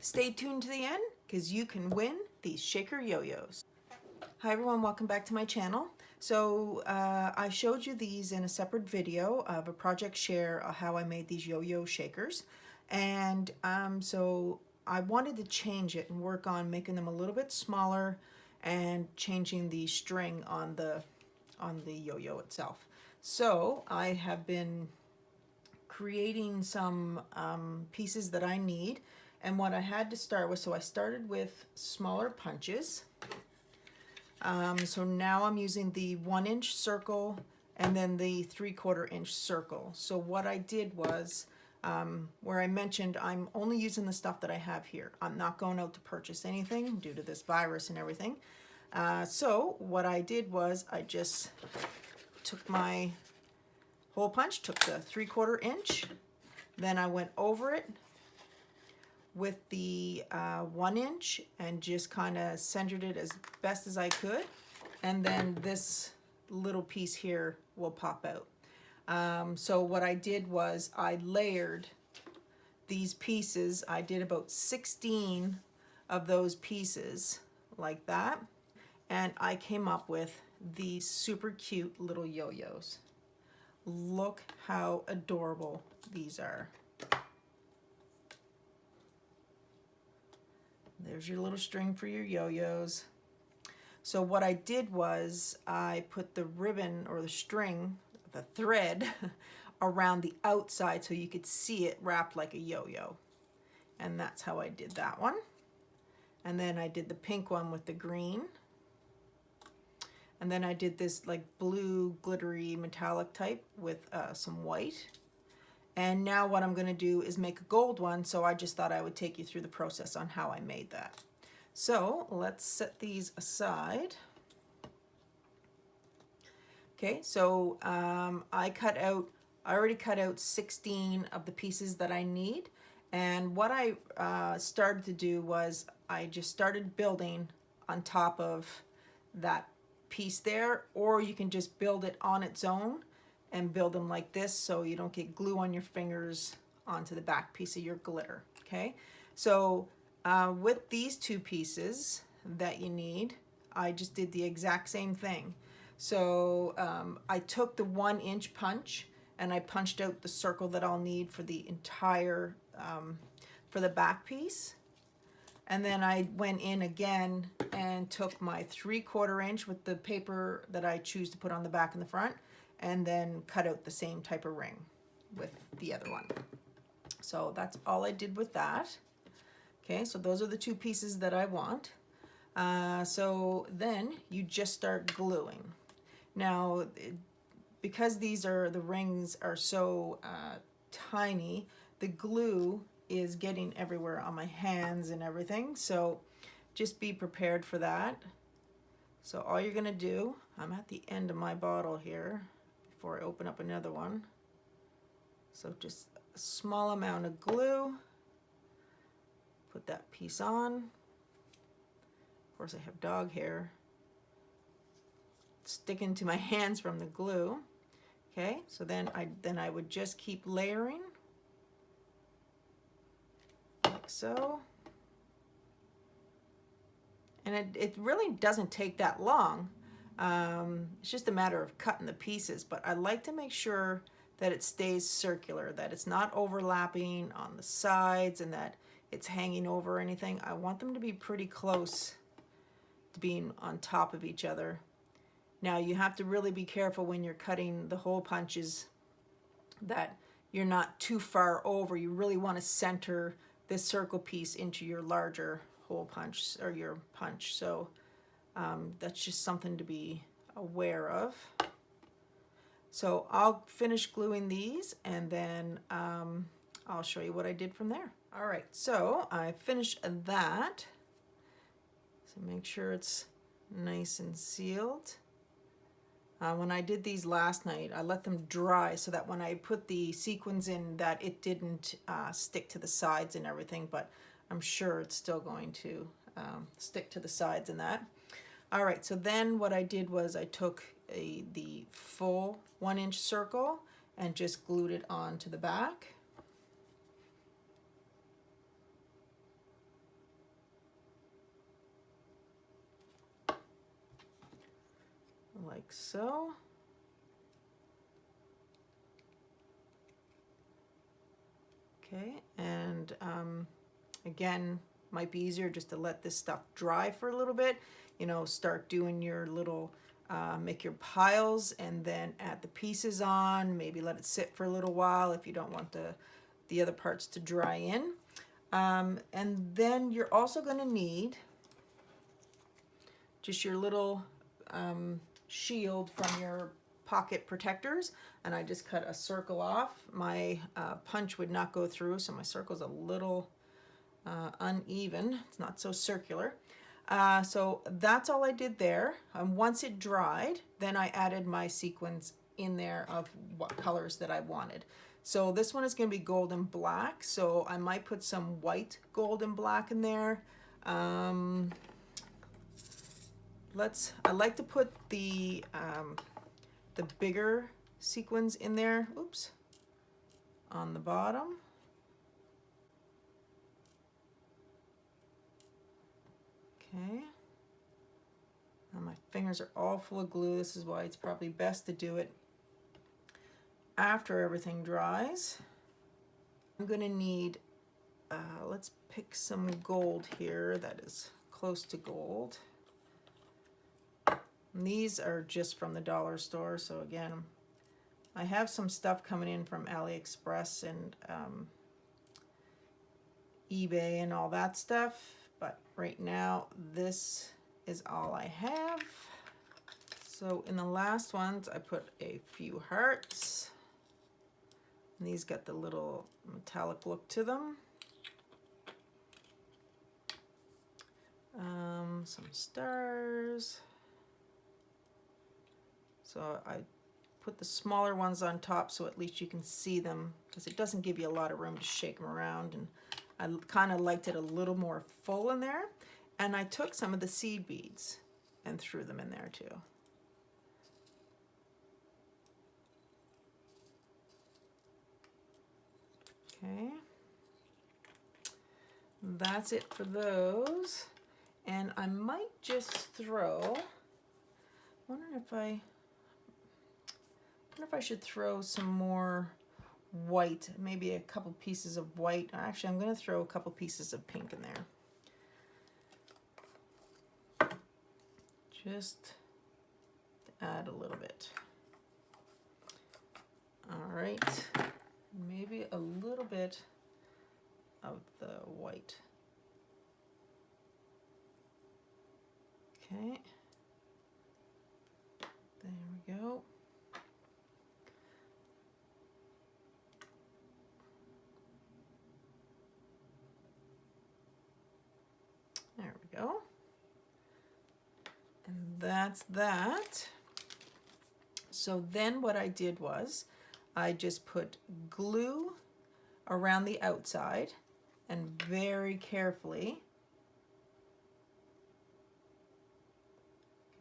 Stay tuned to the end because you can win these shaker yo-yos. Hi everyone, welcome back to my channel. So I showed you these in a separate video of a project share how I made these yo-yo shakers, and so I wanted to change it and work on making them a little bit smaller and changing the string on the yo-yo itself. So I have been creating some pieces that I need, and what I had to start with, so I started with smaller punches. So now I'm using the 1-inch circle and then the 3/4 inch circle. So what I did was, where I mentioned I'm only using the stuff that I have here. I'm not going out to purchase anything due to this virus and everything. So what I did was I just took my hole punch, took the 3/4 inch, then I went over it with the 1 inch and just kind of centered it as best as I could, and then this little piece here will pop out. So what I did was I layered these pieces. I did about 16 of those pieces like that, and I came up with these super cute little yo-yos. Look how adorable these are. There's your little string for your yo-yos. So what I did was I put the ribbon or the string, the thread, around the outside so you could see it wrapped like a yo-yo. And that's how I did that one. And then I did the pink one with the green. And then I did this like blue glittery metallic type with some white. And now what I'm going to do is make a gold one, so I just thought I would take you through the process on how I made that. So let's set these aside. Okay, so I already cut out 16 of the pieces that I need, and what I started to do was I just started building on top of that piece there, or you can just build it on its own and build them like this so you don't get glue on your fingers onto the back piece of your glitter. Okay, so with these two pieces that you need, I just did the exact same thing. So I took the 1-inch punch and I punched out the circle that I'll need for the entire, for the back piece. And then I went in again and took my 3/4 inch with the paper that I choose to put on the back and the front, and then cut out the same type of ring with the other one. So that's all I did with that. Okay, so those are the two pieces that I want. So then you just start gluing. Now, because the rings are so tiny, the glue is getting everywhere on my hands and everything. So just be prepared for that. So all you're gonna do, I'm at the end of my bottle here before I open up another one. So just a small amount of glue. Put that piece on. Of course I have dog hair sticking to my hands from the glue. Okay, so then I would just keep layering like so. And it really doesn't take that long. It's just a matter of cutting the pieces, but I like to make sure that it stays circular, that it's not overlapping on the sides and that it's hanging over anything. I want them to be pretty close to being on top of each other. Now you have to really be careful when you're cutting the hole punches that you're not too far over. You really want to center this circle piece into your larger hole punch or your punch. So that's just something to be aware of. So I'll finish gluing these and then I'll show you what I did from there. All right, so I finished that. So make sure it's nice and sealed. When I did these last night, I let them dry so that when I put the sequins in that it didn't stick to the sides and everything, but I'm sure it's still going to stick to the sides and that. All right, so then what I did was I took the full 1-inch circle and just glued it onto the back. like so. Okay, and again, might be easier just to let this stuff dry for a little bit. You know, start doing your little, make your piles and then add the pieces on. Maybe let it sit for a little while if you don't want the other parts to dry in. And then you're also going to need just your little shield from your pocket protectors, and I just cut a circle off. My punch would not go through, so my circle's a little uneven. It's not so circular. So that's all I did there. Once it dried, then I added my sequins in there of what colors that I wanted. So this one is going to be gold and black, so I might put some white, gold, and black in there. I like to put the bigger sequins in there, oops, on the bottom. Okay. Now my fingers are all full of glue. This is why it's probably best to do it after everything dries. I'm gonna need, let's pick some gold here that is close to gold. And these are just from the dollar store, so again, I have some stuff coming in from AliExpress and eBay and all that stuff, but right now this is all I have. So in the last ones I put a few hearts, and these got the little metallic look to them. Some stars. So I put the smaller ones on top so at least you can see them, because it doesn't give you a lot of room to shake them around, and I kind of liked it a little more full in there. And I took some of the seed beads and threw them in there too. Okay, that's it for those. And I might just throw, wondering if I should throw some more white, maybe a couple pieces of white. Actually, I'm going to throw a couple pieces of pink in there, just to add a little bit. All right, maybe a little bit of the white. Okay, there we go. There we go. And that's that. So then what I did was I just put glue around the outside and very carefully,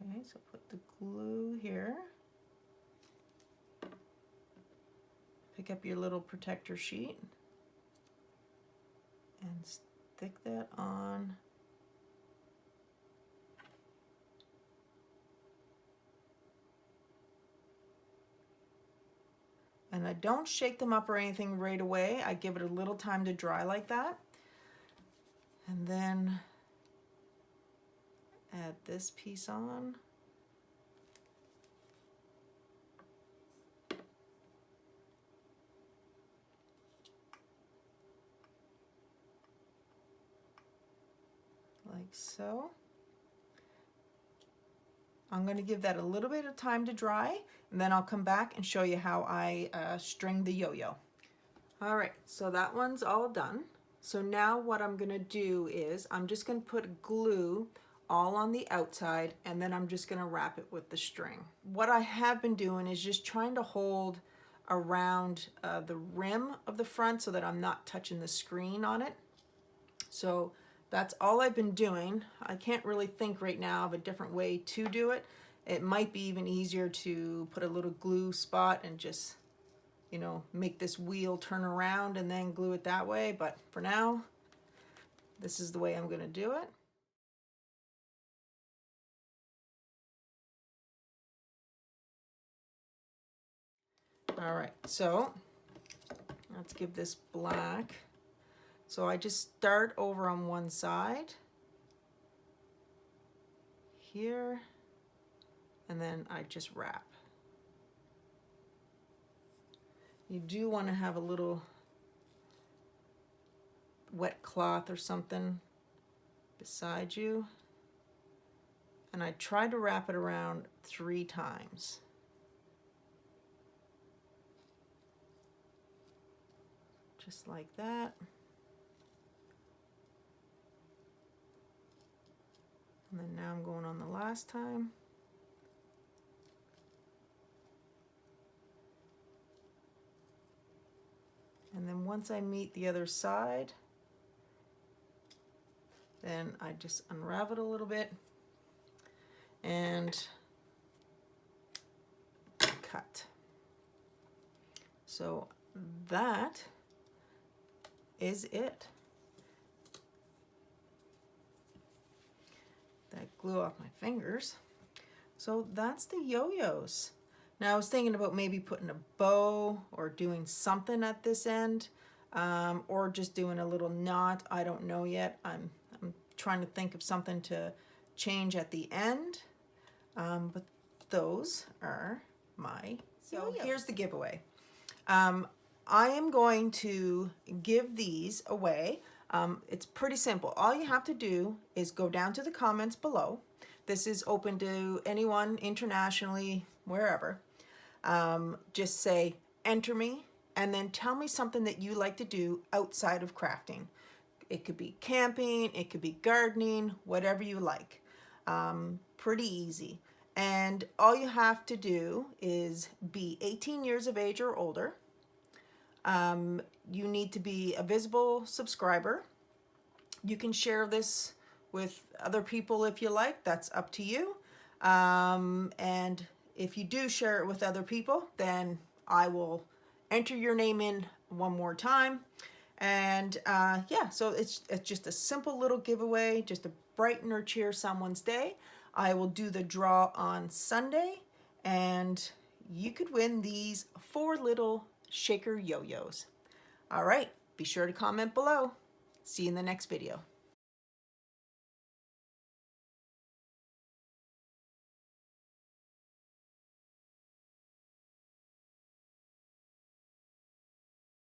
okay, so put the glue here. Pick up your little protector sheet and stick that on. And I don't shake them up or anything right away. I give it a little time to dry like that. And then add this piece on. Like so. I'm going to give that a little bit of time to dry, and then I'll come back and show you how I string the yo-yo. All right, so that one's all done. So now what I'm going to do is I'm just going to put glue all on the outside, and then I'm just going to wrap it with the string. What I have been doing is just trying to hold around the rim of the front so that I'm not touching the screen on it. So that's all I've been doing. I can't really think right now of a different way to do it. It might be even easier to put a little glue spot and just, you know, make this wheel turn around and then glue it that way. But for now, this is the way I'm going to do it. All right, so let's give this black. So I just start over on one side here, and then I just wrap. You do want to have a little wet cloth or something beside you. And I try to wrap it around 3 times. Just like that. And then now I'm going on the last time. And then once I meet the other side, then I just unravel it a little bit and cut. So that is it. That glue off my fingers. So that's the yo-yos. Now I was thinking about maybe putting a bow or doing something at this end, or just doing a little knot. I don't know yet. I'm trying to think of something to change at the end. But those are my yo-yos. So here's the giveaway. I am going to give these away. It's pretty simple. All you have to do is go down to the comments below. This is open to anyone internationally, wherever. Just say, enter me, and then tell me something that you like to do outside of crafting. It could be camping, it could be gardening, whatever you like. Pretty easy. And all you have to do is be 18 years of age or older. You need to be a visible subscriber. You can share this with other people if you like. That's up to you. And if you do share it with other people, then I will enter your name in one more time. And yeah, so it's just a simple little giveaway, just to brighten or cheer someone's day. I will do the draw on Sunday, and you could win these 4 little shaker yo-yos. All right, be sure to comment below. See you in the next video.